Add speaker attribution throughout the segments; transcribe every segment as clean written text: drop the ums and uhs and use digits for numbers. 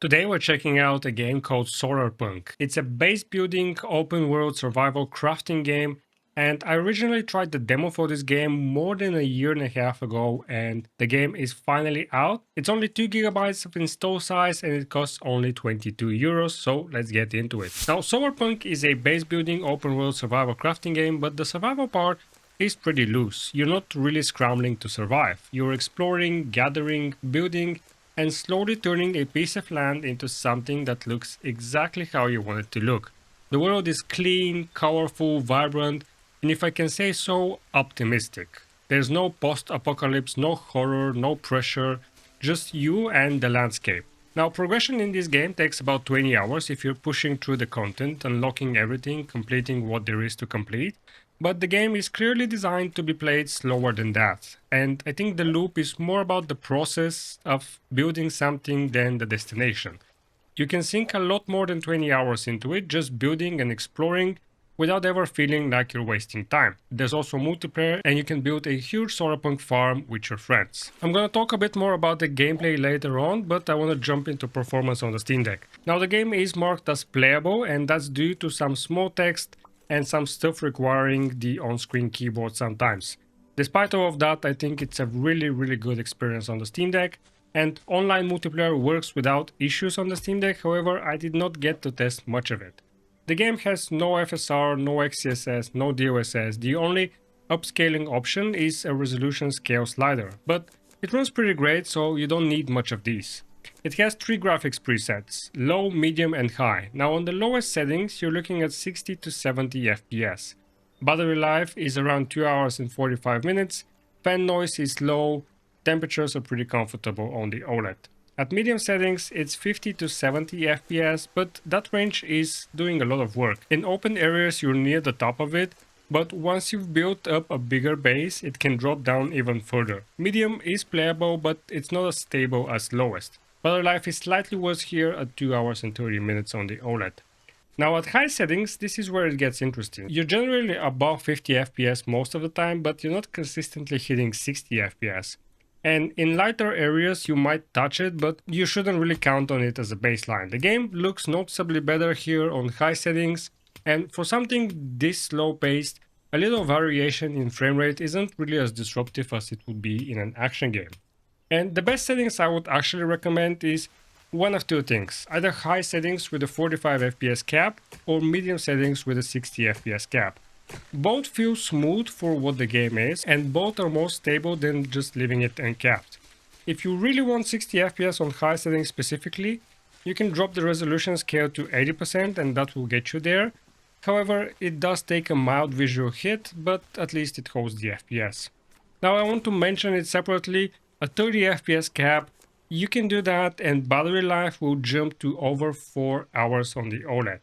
Speaker 1: Today we're checking out a game called Solarpunk. It's a base building open world survival crafting game, and I originally tried the demo for this game more than a year and a half ago, and the game is finally out. It's only 2 gigabytes of install size and it costs only 22 euros, so let's get into it. Now Solarpunk is a base building open world survival crafting game, but the survival part is pretty loose. You're not really scrambling to survive. You're exploring, gathering, building, and slowly turning a piece of land into something that looks exactly how you want it to look. The world is clean, colorful, vibrant, and if I can say so, optimistic. There's no post-apocalypse, no horror, no pressure, just you and the landscape. Now, progression in this game takes about 20 hours if you're pushing through the content, unlocking everything, completing what there is to complete. But the game is clearly designed to be played slower than that. And I think the loop is more about the process of building something than the destination. You can sink a lot more than 20 hours into it, just building and exploring without ever feeling like you're wasting time. There's also multiplayer and you can build a huge Solarpunk farm with your friends. I'm gonna talk a bit more about the gameplay later on, but I wanna jump into performance on the Steam Deck. Now the game is marked as playable, and that's due to some small text and some stuff requiring the on-screen keyboard sometimes. Despite all of that, I think it's a really good experience on the Steam Deck, and online multiplayer works without issues on the Steam Deck. However, I did not get to test much of it. The game has no FSR, no XCSS, no DLSS. The only upscaling option is a resolution scale slider, but it runs pretty great, so you don't need much of these. It has 3 graphics presets, low, medium and high. Now on the lowest settings you're looking at 60 to 70 FPS. Battery life is around 2 hours and 45 minutes, fan noise is low, temperatures are pretty comfortable on the OLED. At medium settings it's 50 to 70 FPS, but that range is doing a lot of work. In open areas you're near the top of it, but once you've built up a bigger base it can drop down even further. Medium is playable, but it's not as stable as lowest. Battery life is slightly worse here at 2 hours and 30 minutes on the OLED. Now at high settings, this is where it gets interesting. You're generally above 50 FPS most of the time, but you're not consistently hitting 60 FPS. And in lighter areas you might touch it, but you shouldn't really count on it as a baseline. The game looks noticeably better here on high settings, and for something this slow paced, a little variation in frame rate isn't really as disruptive as it would be in an action game. And the best settings I would actually recommend is one of two things: either high settings with a 45 FPS cap or medium settings with a 60 FPS cap. Both feel smooth for what the game is, and both are more stable than just leaving it uncapped. If you really want 60 FPS on high settings specifically, you can drop the resolution scale to 80% and that will get you there. However, it does take a mild visual hit, but at least it holds the FPS. Now I want to mention it separately. A 30 FPS cap, you can do that and battery life will jump to over 4 hours on the OLED.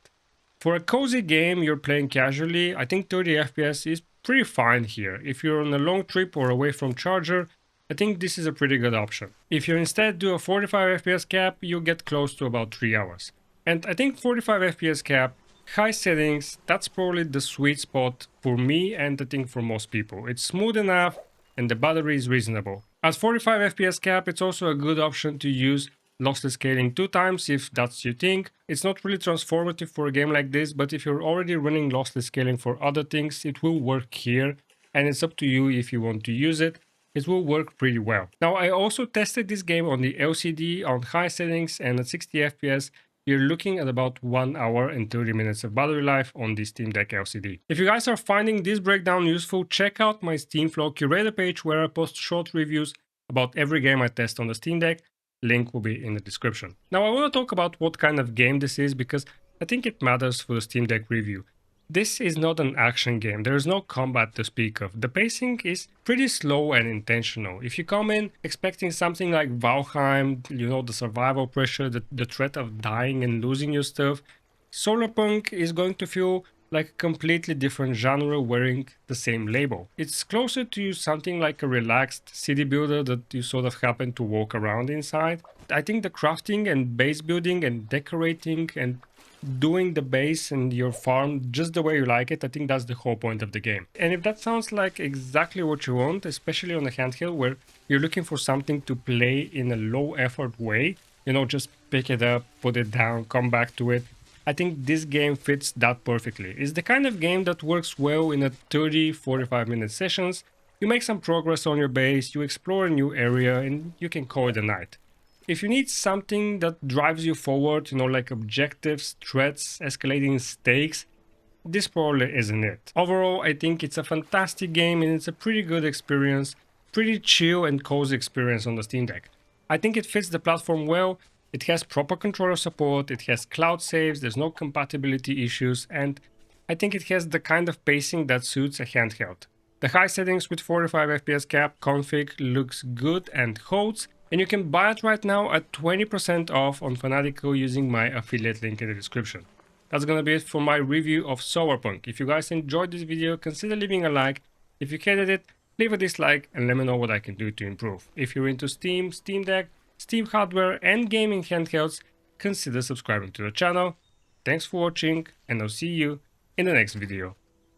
Speaker 1: For a cozy game you're playing casually, I think 30 FPS is pretty fine here. If you're on a long trip or away from charger, I think this is a pretty good option. If you instead do a 45 FPS cap, you'll get close to about 3 hours. And I think 45 FPS cap, high settings, that's probably the sweet spot for me and I think for most people. It's smooth enough and the battery is reasonable. At 45 FPS cap, it's also a good option to use lossless scaling 2 times if that's your thing. It's not really transformative for a game like this, but if you're already running lossless scaling for other things, it will work here, and it's up to you if you want to use it. It will work pretty well. Now I also tested this game on the LCD on high settings, and at 60 FPS you're looking at about 1 hour and 30 minutes of battery life on the Steam Deck LCD. If you guys are finding this breakdown useful, check out my Steam Flow curator page where I post short reviews about every game I test on the Steam Deck. Link will be in the description. Now I want to talk about what kind of game this is because I think it matters for the Steam Deck review. This is not an action game, there is no combat to speak of. The pacing is pretty slow and intentional. If you come in expecting something like Valheim, you know, the survival pressure, the threat of dying and losing your stuff, Solarpunk is going to feel like a completely different genre wearing the same label. It's closer to something like a relaxed city builder that you sort of happen to walk around inside. I think the crafting and base building and decorating and doing the base and your farm just the way you like it, I think that's the whole point of the game. And if that sounds like exactly what you want, especially on a handheld where you're looking for something to play in a low effort way, just pick it up, put it down, come back to it. I think this game fits that perfectly. It's the kind of game that works well in a 30-45 minute sessions. You make some progress on your base, you explore a new area, and you can call it a night. If you need something that drives you forward, like objectives, threats, escalating stakes, this probably isn't it. Overall, I think it's a fantastic game and it's a pretty good experience, pretty chill and cozy experience on the Steam Deck. I think it fits the platform well, it has proper controller support, it has cloud saves, there's no compatibility issues, and I think it has the kind of pacing that suits a handheld. The high settings with 45 FPS cap config looks good and holds, and you can buy it right now at 20% off on Fanatical using my affiliate link in the description. That's gonna be it for my review of Solarpunk. If you guys enjoyed this video, consider leaving a like. If you hated it, leave a dislike and let me know what I can do to improve. If you're into Steam, Steam Deck, Steam hardware and gaming handhelds, consider subscribing to the channel. Thanks for watching and I'll see you in the next video.